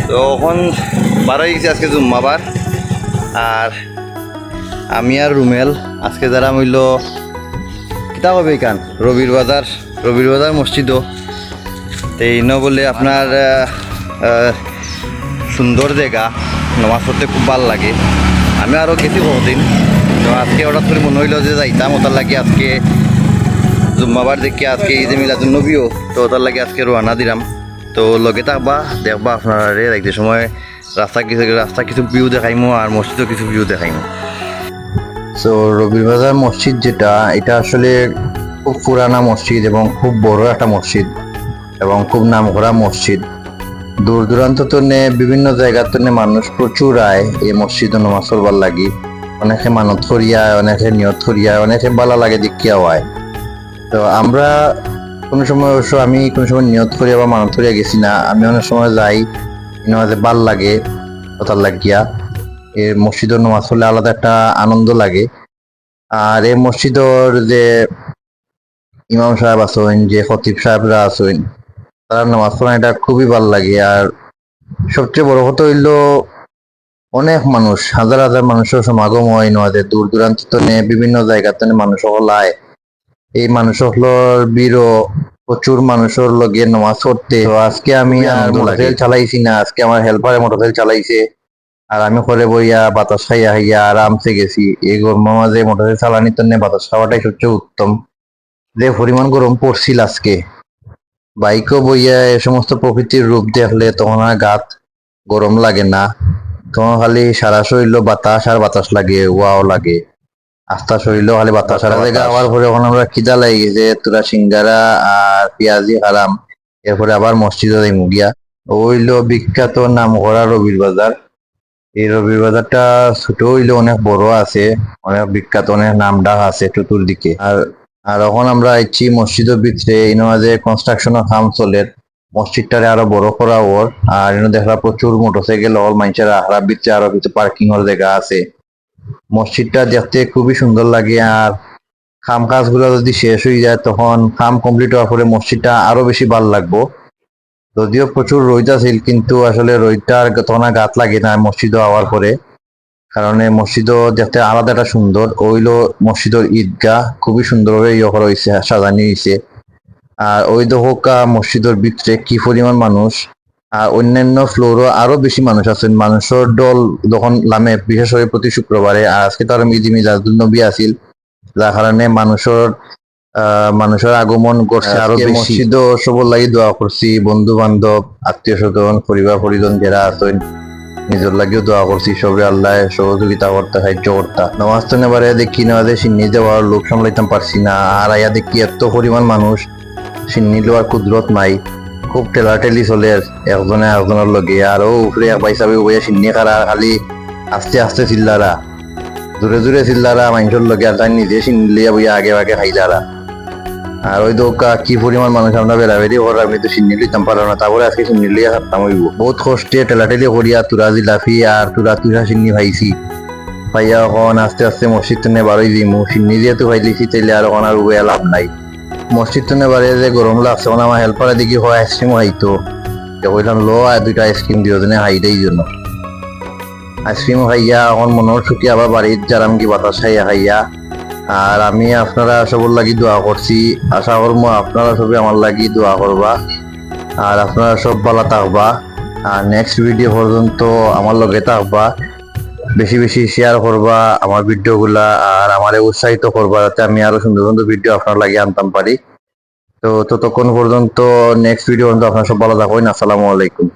তো এখন বারো গেছি আজকে জুম্মাবার। আর আমি আর রুমেল আজকে যারা মইল কিতা হবে কান রবির বাজার মসজিদও এই ন বলে আপনার সুন্দর জায়গা, নামাজ পড়তে খুব ভালো লাগে। আমি আরও গেছি বহুদিন, তো আজকে হঠাৎ করে মনে হইল যে যাইতাম, ওটার লাগে আজকে জুম্মাবার দেখি আজকে ঈদে মিলাদুন নবীও, তো ওটার লাগে আজকে রওনা দিলাম। তো লগে থাকবা, দেখবা আপনারা একটি সময় রাস্তা কিছু ভিউ দেখাইমো আর মসজিদও কিছু ভিউ দেখাইমো। সো রবির বাজার মসজিদ যেটা, এটা আসলে খুব পুরানা মসজিদ এবং খুব বড় একটা মসজিদ এবং খুব নামকরা মসজিদ। দূর দূরান্ত তনে বিভিন্ন জায়গার তনে মানুষ প্রচুর আয় এই মসজিদে নামাজ পড়বার লাগি। অনেকে মানত করিয়ায়, অনেকে নিয়ত করিয়ায়, অনেকে ভালো লাগে দেখিয়াও আয়। তো আমরা কোনো সময় অবশ্য আমি কোনো সময় নিয়ত করিয়া বা মানত করিয়া গেছি না, আমি অনেক সময় যাই নামাজে ভাল লাগে কোথার লাগিয়া। এই মসজিদের নামাজ পড়লে আলাদা একটা আনন্দ লাগে। আর এই মসজিদের যে ইমাম সাহেব আছেন, যে খতিব সাহেবরা আছেন, তার নামাজ পড়া এটা খুবই ভালো লাগে। আর সবচেয়ে বড় কথা হইল অনেক মানুষ, হাজার হাজার মানুষের সমাগম হয় নয়, দূর দূরান্ত থেকে বিভিন্ন জায়গা থেকে মানুষ হলায়। এই মানুষ হলোর বীরও প্রচুর মানুষের লগে নামাজ পড়তে। তো আজকে আমি আর মোটরসাইকেল চালাইছি না, আজকে আমার হেল্পারে মোটরসাইকেল চালাইছে আর আমি করে বইয়া বাতাস খাইয়া খাইয়া আরামসে গেছি। এই গরমের মাঝে মোটরসাইকেল চালানির জন্য বাতাস খাওয়াটাই সবচেয়ে উত্তম। যে পরিমাণ গরম পড়ছিল আজকে, বাইকও বইয়া এ সমস্ত প্রকৃতির রূপ দেখলে তখন আর গাত গরম লাগে না, তখন খালি সারা শরীর বাতাস আর বাতাস লাগে, ওয়াও লাগে। আস্থা শরীর খালি বাতাস আর জায়গা। আবার পরে যখন আমরা খিদা লাগে গেছে, তোরা সিঙ্গারা আর পেঁয়াজি খালাম, এরপরে আবার মসজিদে যাইমু গিয়া। ওইলো বিখ্যাত নাম করা রবির বাজার। এই রবির বাজারটা ছোট হইলে অনেক বড় আছে, অনেক বিখ্যাত, অনেক নাম ডাক আছে চতুর্দিকে। আর এখন আমরা আইছি মসজিদের ভিতরে, ইনওয়াজে কনস্ট্রাকশনের কাম চলে, মসজিদটারে আরো বড় করা ওর। আর এনে দেখলা প্রচুর মোটরসাইকেল হল, মানুষের আহরা ভিতরে আরো কিছু পার্কিং এর জায়গা আছে। মসজিদটা দেখতে খুবই সুন্দর লাগে। আর কাম কাজগুলো যদি শেষ হয়ে যায়, তখন কাম কমপ্লিট হওয়ার পরে মসজিদটা আরো বেশি ভালো লাগবো। যদিও প্রচুর রোদ আছিল, কিন্তু আসলে রোদটার তখন গাত লাগে না মসজিদ হওয়ার পরে, কারণ মসজিদও দেখতে আলাদা একটা সুন্দর। ওইলো মসজিদের ঈদগাহ খুবই সুন্দরভাবে ইয়ে করা হয়েছে, সাজানো হয়েছে। আর ওই দোকা মসজিদের ভিতরে কি পরিমাণ মানুষ, আর অন্যান্য ফ্লোরও আরো বেশি মানুষ আছেন। মানুষের দল যখন লামে, বিশেষ করে প্রতি শুক্রবারে। আর আজকে তো আরো মিলাদুন নবী আছিল, যার কারণে মানুষের আগমন করছে আরো বেশি। মসজিদও সবর লাগি দোয়া করছি, বন্ধু বান্ধব, আত্মীয় স্বজন, পরিবার পরিজন যারা আছেন, নিজের লাগিও দোয়া করছি। সবে আল্লাহ সহযোগিতা করতে, সাহায্য করতা। নামাজ তো নেবারে দেখি নামাজে সিন্নি দেওয়ার লোক সামলাইতাম পারছি না। আর আয়া দেখি এত পরিমাণ মানুষ, সিন্নি দেওয়ার কুদরত নাই, খুব ঠেলাঠেলি চলে একজনে একজনের লগে। আর ও উপরে এক ভাই সাহেব বইয়া সিন্নি খারা, খালি আস্তে আস্তে চিল্লারা, জোরে জোরে চিল্লারা মানুষের লগে। আর তাই নিজে সিন্নি লিয়া বইয়া আগে আগে খাইলারা। আর ওই দোকা কি পরিমাণ মানুষ, আমরা বেড়াবেড়ি করার, আমি তো সিন্নি লিতাম পারলাম না, তারপরে আজকে সিন্নি লিয়া খাতাম হইব। বহুত কষ্টে ঠেলাঠেলি করিয়া তুরা জিলাফি আর তুরা সিন্নি ভাইছি। ভাইয়া এখন আস্তে আস্তে মসজিদ টনে বারোই দিমু। সিন্নি যেহেতু ভাইলিছি, তাইলে আর এখন আর উয়া লাভ নাই। মসজিদ টনে বাড়ে যে গরম লাগছে, মানে আমার হেল্পারে দেখি হয় আইসক্রিম হাইতো, কইলাম লো আর দুইটা আইসক্রিম দিও, জন্য হাইটাই জন্য আইসক্রিম খাইয়া এখন মনের ছুটি আবার বাড়ির যারাম কি বাতাস খাইয়া খাইয়া। আর আমি আপনারা সবর লাগি দোয়া করছি, আশা করবো আপনারা সবাই আমার লাগি দোয়া করবা। আর আপনারা সব ভালো থাকবা। আর নেক্সট ভিডিও পর্যন্ত আমার লগে থাকবা, বেশি বেশি শেয়ার করবা আমার ভিডিওগুলা, আর আমারে উৎসাহিত করবা যাতে আমি আরো সুন্দর সুন্দর ভিডিও আপনার লাগে আনতাম পারি। তো ততক্ষণ পর্যন্ত নেক্সট ভিডিও পর্যন্ত আপনারা সব ভালো থাকবেন। আসসালামু আলাইকুম।